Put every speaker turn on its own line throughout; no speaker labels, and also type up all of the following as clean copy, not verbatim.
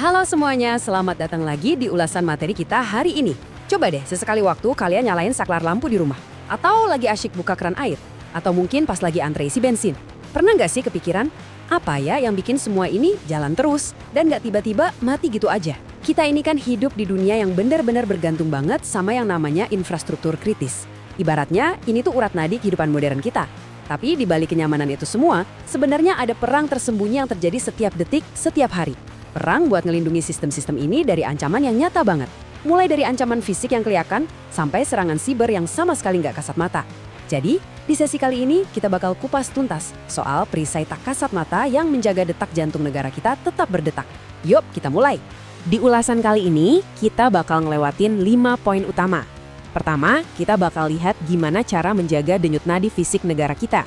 Halo semuanya, selamat datang lagi di ulasan materi kita hari ini. Coba deh sesekali waktu kalian nyalain saklar lampu di rumah. Atau lagi asyik buka keran air. Atau mungkin pas lagi antre isi bensin. Pernah nggak sih kepikiran, apa ya yang bikin semua ini jalan terus dan nggak tiba-tiba mati gitu aja? Kita ini kan hidup di dunia yang benar-benar bergantung banget sama yang namanya infrastruktur kritis. Ibaratnya, ini tuh urat nadi kehidupan modern kita. Tapi di balik kenyamanan itu semua, sebenarnya ada perang tersembunyi yang terjadi setiap detik, setiap hari. Perang buat ngelindungi sistem-sistem ini dari ancaman yang nyata banget. Mulai dari ancaman fisik yang kelihatan, sampai serangan siber yang sama sekali nggak kasat mata. Jadi, di sesi kali ini kita bakal kupas tuntas soal perisai tak kasat mata yang menjaga detak jantung negara kita tetap berdetak. Yuk, kita mulai. Di ulasan kali ini, kita bakal ngelewatin 5 poin utama. Pertama, kita bakal lihat gimana cara menjaga denyut nadi fisik negara kita.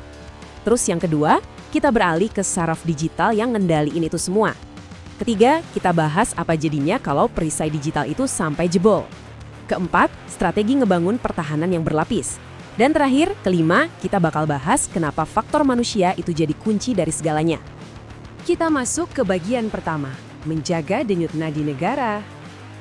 Terus yang kedua, kita beralih ke saraf digital yang ngendaliin itu semua. Ketiga, kita bahas apa jadinya kalau perisai digital itu sampai jebol. Keempat, strategi ngebangun pertahanan yang berlapis. Dan terakhir, kelima, kita bakal bahas kenapa faktor manusia itu jadi kunci dari segalanya. Kita masuk ke bagian pertama, menjaga denyut nadi negara.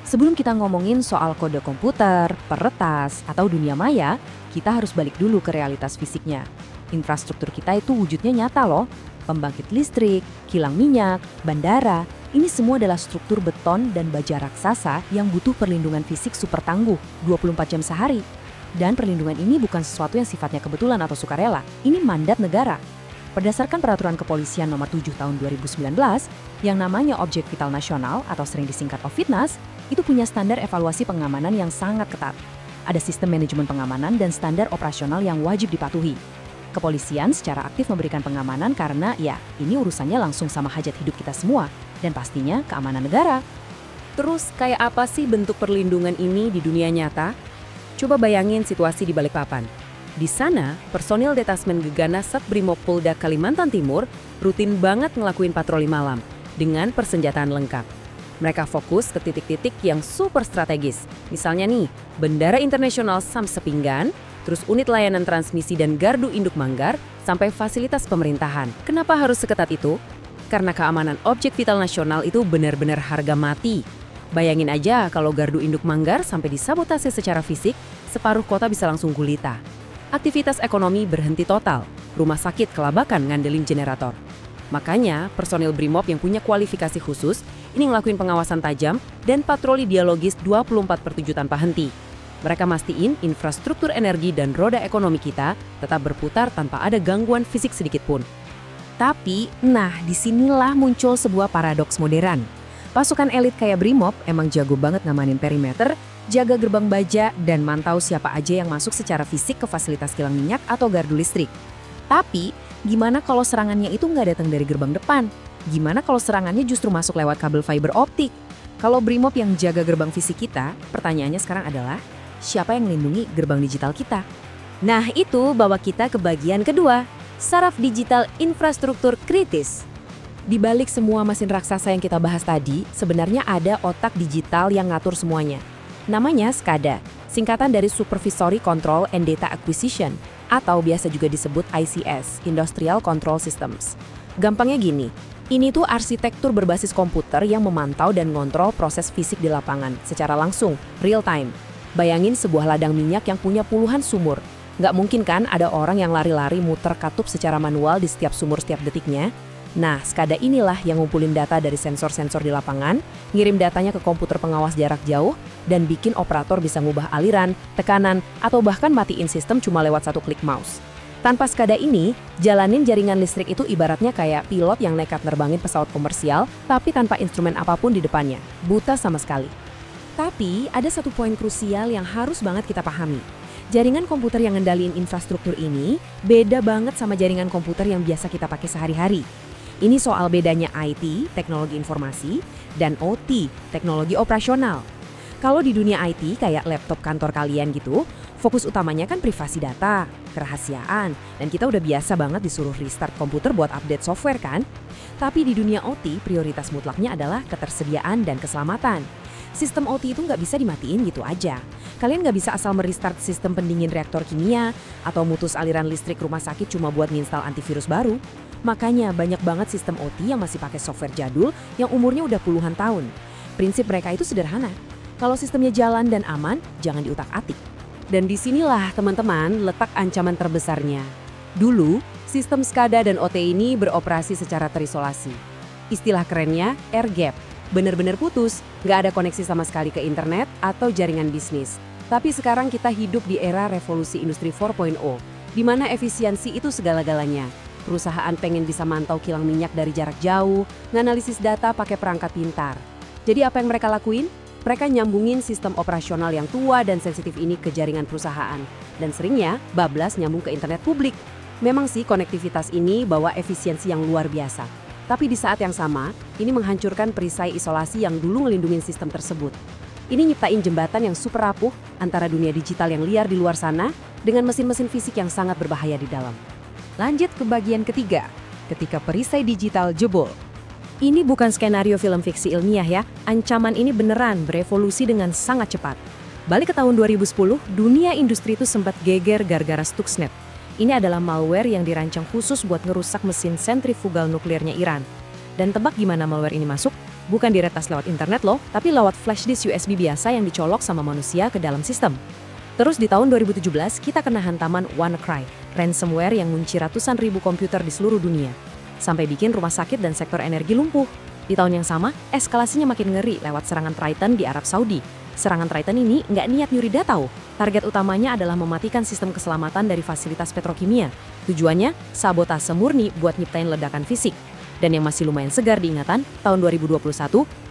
Sebelum kita ngomongin soal kode komputer, peretas, atau dunia maya, kita harus balik dulu ke realitas fisiknya. Infrastruktur kita itu wujudnya nyata loh. Pembangkit listrik, kilang minyak, bandara, ini semua adalah struktur beton dan baja raksasa yang butuh perlindungan fisik super tangguh 24 jam sehari. Dan perlindungan ini bukan sesuatu yang sifatnya kebetulan atau sukarela, ini mandat negara. Berdasarkan Peraturan Kepolisian Nomor 7 Tahun 2019, yang namanya Objek Vital Nasional atau sering disingkat OVITNAS, itu punya standar evaluasi pengamanan yang sangat ketat. Ada sistem manajemen pengamanan dan standar operasional yang wajib dipatuhi. Kepolisian secara aktif memberikan pengamanan karena ya, ini urusannya langsung sama hajat hidup kita semua. Dan pastinya keamanan negara. Terus kayak apa sih bentuk perlindungan ini di dunia nyata? Coba bayangin situasi di Balikpapan. Di sana, personil Detasmen Gegana Satbrimopolda Kalimantan Timur rutin banget ngelakuin patroli malam dengan persenjataan lengkap. Mereka fokus ke titik-titik yang super strategis. Misalnya nih, Bandara Internasional Sam Sepinggan, terus unit layanan transmisi dan gardu induk Manggar, sampai fasilitas pemerintahan. Kenapa harus seketat itu? Karena keamanan objek vital nasional itu benar-benar harga mati. Bayangin aja kalau gardu induk Manggar sampai disabotase secara fisik, separuh kota bisa langsung gulita. Aktivitas ekonomi berhenti total, rumah sakit kelabakan ngandelin generator. Makanya personil Brimob yang punya kualifikasi khusus ini ngelakuin pengawasan tajam dan patroli dialogis 24/7 tanpa henti. Mereka mastiin infrastruktur energi dan roda ekonomi kita tetap berputar tanpa ada gangguan fisik sedikit pun. Tapi, disinilah muncul sebuah paradoks modern. Pasukan elit kayak Brimob emang jago banget ngamanin perimeter, jaga gerbang baja, dan mantau siapa aja yang masuk secara fisik ke fasilitas kilang minyak atau gardu listrik. Tapi, gimana kalau serangannya itu nggak datang dari gerbang depan? Gimana kalau serangannya justru masuk lewat kabel fiber optik? Kalau Brimob yang jaga gerbang fisik kita, pertanyaannya sekarang adalah, siapa yang melindungi gerbang digital kita? Nah, itu bawa kita ke bagian kedua. Saraf digital infrastruktur kritis. Di balik semua mesin raksasa yang kita bahas tadi, sebenarnya ada otak digital yang ngatur semuanya. Namanya SCADA, singkatan dari Supervisory Control and Data Acquisition, atau biasa juga disebut ICS, Industrial Control Systems. Gampangnya gini, ini tuh arsitektur berbasis komputer yang memantau dan ngontrol proses fisik di lapangan secara langsung, real time. Bayangin sebuah ladang minyak yang punya puluhan sumur. Nggak mungkin kan ada orang yang lari-lari muter katup secara manual di setiap sumur setiap detiknya? Nah, SCADA inilah yang ngumpulin data dari sensor-sensor di lapangan, ngirim datanya ke komputer pengawas jarak jauh, dan bikin operator bisa ngubah aliran, tekanan, atau bahkan matiin sistem cuma lewat satu klik mouse. Tanpa SCADA ini, jalanin jaringan listrik itu ibaratnya kayak pilot yang nekat nerbangin pesawat komersial, tapi tanpa instrumen apapun di depannya. Buta sama sekali. Tapi, ada satu poin krusial yang harus banget kita pahami. Jaringan komputer yang ngendaliin infrastruktur ini beda banget sama jaringan komputer yang biasa kita pakai sehari-hari. Ini soal bedanya IT, teknologi informasi, dan OT, teknologi operasional. Kalau di dunia IT kayak laptop kantor kalian gitu, fokus utamanya kan privasi data, kerahasiaan, dan kita udah biasa banget disuruh restart komputer buat update software kan? Tapi di dunia OT, prioritas mutlaknya adalah ketersediaan dan keselamatan. Sistem OT itu nggak bisa dimatiin gitu aja. Kalian nggak bisa asal merestart sistem pendingin reaktor kimia atau mutus aliran listrik rumah sakit cuma buat nginstal antivirus baru.
Makanya banyak banget sistem OT yang masih pakai software jadul yang umurnya udah puluhan tahun. Prinsip mereka itu sederhana. Kalau sistemnya jalan dan aman, jangan diutak-atik.
Dan disinilah teman-teman letak ancaman terbesarnya. Dulu, sistem SCADA dan OT ini beroperasi secara terisolasi. Istilah kerennya air gap. Benar-benar putus, nggak ada koneksi sama sekali ke internet atau jaringan bisnis. Tapi sekarang kita hidup di era revolusi industri 4.0, di mana efisiensi itu segala-galanya. Perusahaan pengen bisa mantau kilang minyak dari jarak jauh, nganalisis data pakai perangkat pintar. Jadi apa yang mereka lakuin? Mereka nyambungin sistem operasional yang tua dan sensitif ini ke jaringan perusahaan. Dan seringnya, bablas nyambung ke internet publik. Memang sih konektivitas ini bawa efisiensi yang luar biasa. Tapi di saat yang sama, ini menghancurkan perisai isolasi yang dulu ngelindungin sistem tersebut. Ini nyiptain jembatan yang super rapuh antara dunia digital yang liar di luar sana dengan mesin-mesin fisik yang sangat berbahaya di dalam. Lanjut ke bagian ketiga, ketika perisai digital jebol.
Ini bukan skenario film fiksi ilmiah ya, ancaman ini beneran berevolusi dengan sangat cepat. Balik ke tahun 2010, dunia industri itu sempat geger gara-gara Stuxnet. Ini adalah malware yang dirancang khusus buat ngerusak mesin sentrifugal nuklirnya Iran. Dan tebak gimana malware ini masuk? Bukan diretas lewat internet loh, tapi lewat flash disk USB biasa yang dicolok sama manusia ke dalam sistem. Terus di tahun 2017, kita kena hantaman WannaCry, ransomware yang ngunci ratusan ribu komputer di seluruh dunia. Sampai bikin rumah sakit dan sektor energi lumpuh. Di tahun yang sama, eskalasinya makin ngeri lewat serangan Triton di Arab Saudi. Serangan Triton ini nggak niat nyuri data. Target utamanya adalah mematikan sistem keselamatan dari fasilitas petrokimia. Tujuannya, sabotase murni buat nyiptain ledakan fisik. Dan yang masih lumayan segar diingatan, tahun 2021,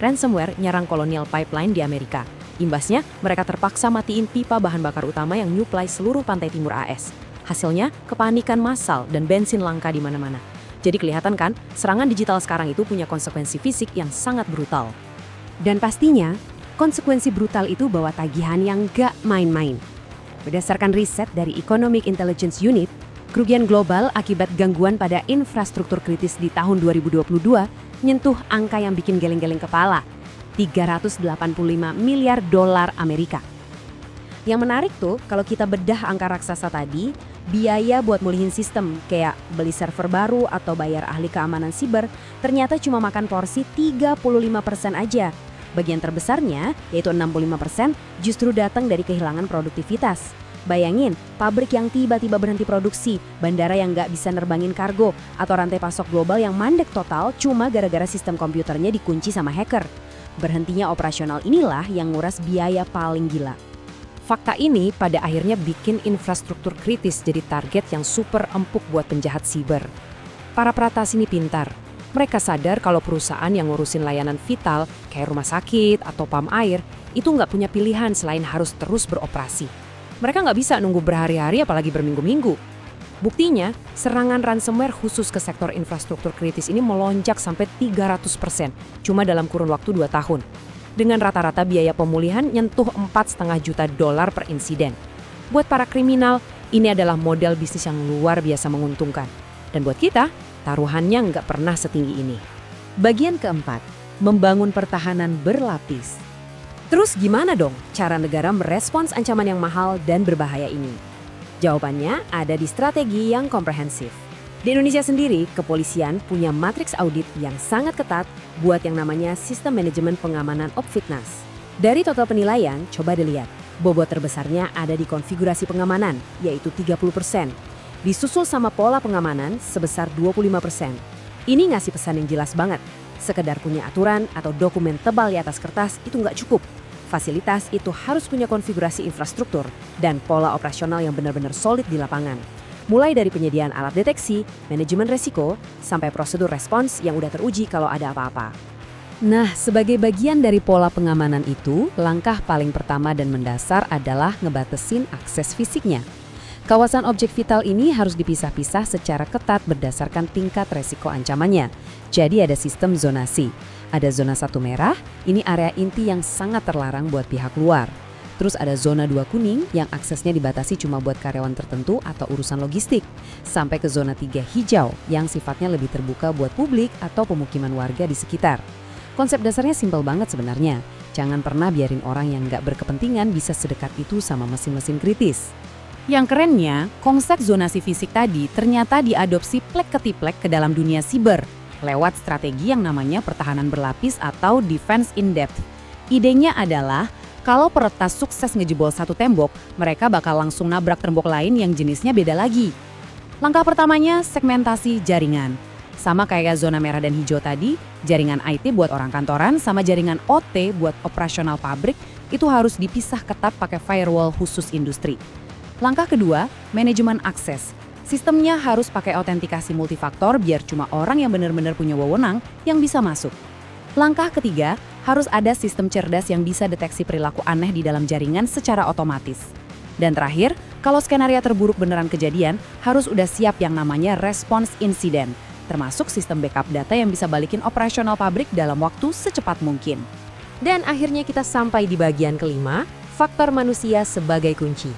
ransomware nyerang Colonial Pipeline di Amerika. Imbasnya, mereka terpaksa matiin pipa bahan bakar utama yang nyuplai seluruh pantai timur AS. Hasilnya, kepanikan massal dan bensin langka di mana-mana. Jadi kelihatan kan, serangan digital sekarang itu punya konsekuensi fisik yang sangat brutal.
Dan pastinya, konsekuensi brutal itu bawa tagihan yang gak main-main. Berdasarkan riset dari Economic Intelligence Unit, kerugian global akibat gangguan pada infrastruktur kritis di tahun 2022 nyentuh angka yang bikin geleng-geleng kepala, 385 miliar dolar Amerika. Yang menarik tuh, kalau kita bedah angka raksasa tadi, biaya buat mulihin sistem kayak beli server baru atau bayar ahli keamanan siber ternyata cuma makan porsi 35% aja. Bagian terbesarnya, yaitu 65%, justru datang dari kehilangan produktivitas. Bayangin, pabrik yang tiba-tiba berhenti produksi, bandara yang nggak bisa nerbangin kargo, atau rantai pasok global yang mandek total cuma gara-gara sistem komputernya dikunci sama hacker. Berhentinya operasional inilah yang nguras biaya paling gila. Fakta ini pada akhirnya bikin infrastruktur kritis jadi target yang super empuk buat penjahat siber. Para peratas ini pintar. Mereka sadar kalau perusahaan yang ngurusin layanan vital kayak rumah sakit atau pam air itu nggak punya pilihan selain harus terus beroperasi. Mereka nggak bisa nunggu berhari-hari apalagi berminggu-minggu. Buktinya, serangan ransomware khusus ke sektor infrastruktur kritis ini melonjak sampai 300% cuma dalam kurun waktu 2 tahun. Dengan rata-rata biaya pemulihan nyentuh 4,5 juta dolar per insiden. Buat para kriminal, ini adalah model bisnis yang luar biasa menguntungkan. Dan buat kita, taruhannya nggak pernah setinggi ini. Bagian keempat, membangun pertahanan berlapis. Terus gimana dong cara negara merespons ancaman yang mahal dan berbahaya ini? Jawabannya ada di strategi yang komprehensif. Di Indonesia sendiri, kepolisian punya matriks audit yang sangat ketat buat yang namanya Sistem Manajemen Pengamanan Opfitnas. Dari total penilaian, coba dilihat. Bobot terbesarnya ada di konfigurasi pengamanan, yaitu 30%. Disusul sama pola pengamanan sebesar 25%. Ini ngasih pesan yang jelas banget. Sekedar punya aturan atau dokumen tebal di atas kertas itu nggak cukup. Fasilitas itu harus punya konfigurasi infrastruktur dan pola operasional yang benar-benar solid di lapangan. Mulai dari penyediaan alat deteksi, manajemen resiko, sampai prosedur respons yang udah teruji kalau ada apa-apa. Nah, sebagai bagian dari pola pengamanan itu, langkah paling pertama dan mendasar adalah ngebatasin akses fisiknya. Kawasan objek vital ini harus dipisah-pisah secara ketat berdasarkan tingkat resiko ancamannya. Jadi ada sistem zonasi. Ada zona 1 merah, ini area inti yang sangat terlarang buat pihak luar. Terus ada zona 2 kuning yang aksesnya dibatasi cuma buat karyawan tertentu atau urusan logistik. Sampai ke zona 3 hijau yang sifatnya lebih terbuka buat publik atau pemukiman warga di sekitar. Konsep dasarnya simpel banget sebenarnya. Jangan pernah biarin orang yang nggak berkepentingan bisa sedekat itu sama mesin-mesin kritis.
Yang kerennya, konsep zonasi fisik tadi ternyata diadopsi plek-ketiplek ke dalam dunia siber lewat strategi yang namanya pertahanan berlapis atau defense in depth. Idenya adalah kalau peretas sukses ngejebol satu tembok, mereka bakal langsung nabrak tembok lain yang jenisnya beda lagi. Langkah pertamanya segmentasi jaringan. Sama kayak zona merah dan hijau tadi, jaringan IT buat orang kantoran sama jaringan OT buat operasional pabrik itu harus dipisah ketat pakai firewall khusus industri. Langkah kedua, manajemen akses. Sistemnya harus pakai autentikasi multifaktor biar cuma orang yang benar-benar punya wewenang yang bisa masuk. Langkah ketiga, harus ada sistem cerdas yang bisa deteksi perilaku aneh di dalam jaringan secara otomatis. Dan terakhir, kalau skenario terburuk beneran kejadian, harus udah siap yang namanya response incident, termasuk sistem backup data yang bisa balikin operasional pabrik dalam waktu secepat mungkin.
Dan akhirnya kita sampai di bagian kelima, faktor manusia sebagai kunci.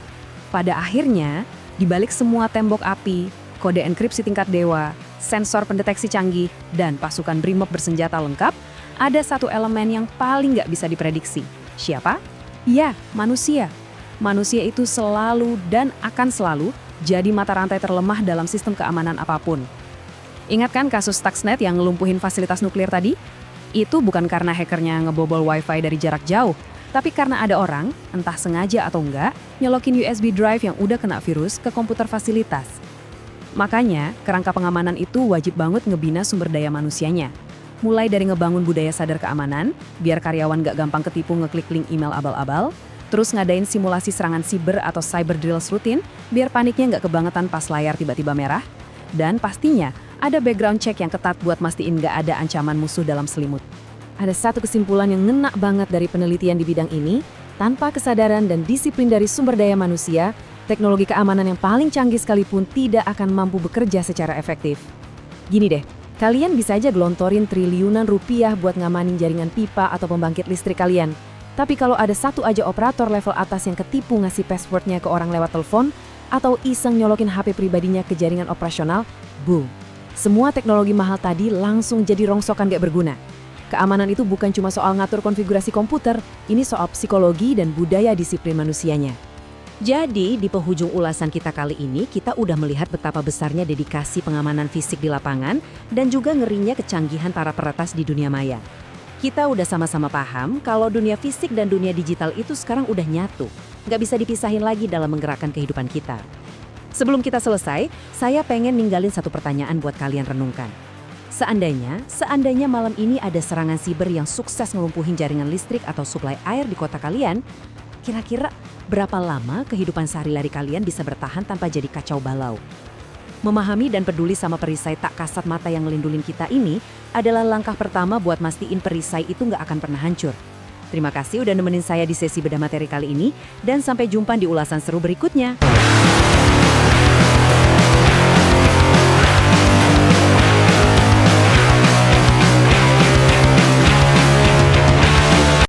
Pada akhirnya, di balik semua tembok api, kode enkripsi tingkat dewa, sensor pendeteksi canggih, dan pasukan brimob bersenjata lengkap, ada satu elemen yang paling nggak bisa diprediksi. Siapa? Ya, manusia. Manusia itu selalu dan akan selalu jadi mata rantai terlemah dalam sistem keamanan apapun. Ingat kan kasus Stuxnet yang ngelumpuhin fasilitas nuklir tadi? Itu bukan karena hackernya ngebobol wifi dari jarak jauh, tapi karena ada orang, entah sengaja atau enggak, nyolokin USB drive yang udah kena virus ke komputer fasilitas. Makanya, kerangka pengamanan itu wajib banget ngebina sumber daya manusianya. Mulai dari ngebangun budaya sadar keamanan, biar karyawan gak gampang ketipu ngeklik link email abal-abal, terus ngadain simulasi serangan siber atau cyber drills rutin, biar paniknya gak kebangetan pas layar tiba-tiba merah, dan pastinya ada background check yang ketat buat mastiin gak ada ancaman musuh dalam selimut. Ada satu kesimpulan yang ngena banget dari penelitian di bidang ini, tanpa kesadaran dan disiplin dari sumber daya manusia, teknologi keamanan yang paling canggih sekalipun tidak akan mampu bekerja secara efektif. Gini deh, kalian bisa aja gelontorin triliunan rupiah buat ngamanin jaringan pipa atau pembangkit listrik kalian. Tapi kalau ada satu aja operator level atas yang ketipu ngasih passwordnya ke orang lewat telepon, atau iseng nyolokin HP pribadinya ke jaringan operasional, boom. Semua teknologi mahal tadi langsung jadi rongsokan gak berguna. Keamanan itu bukan cuma soal ngatur konfigurasi komputer, ini soal psikologi dan budaya disiplin manusianya. Jadi, di penghujung ulasan kita kali ini, kita udah melihat betapa besarnya dedikasi pengamanan fisik di lapangan dan juga ngerinya kecanggihan para peretas di dunia maya. Kita udah sama-sama paham kalau dunia fisik dan dunia digital itu sekarang udah nyatu, nggak bisa dipisahin lagi dalam menggerakkan kehidupan kita. Sebelum kita selesai, saya pengen ninggalin satu pertanyaan buat kalian renungkan. Seandainya malam ini ada serangan siber yang sukses ngelumpuhin jaringan listrik atau suplai air di kota kalian, kira-kira berapa lama kehidupan sehari-hari kalian bisa bertahan tanpa jadi kacau balau? Memahami dan peduli sama perisai tak kasat mata yang ngelindulin kita ini adalah langkah pertama buat mastiin perisai itu nggak akan pernah hancur. Terima kasih udah nemenin saya di sesi bedah materi kali ini, dan sampai jumpa di ulasan seru berikutnya.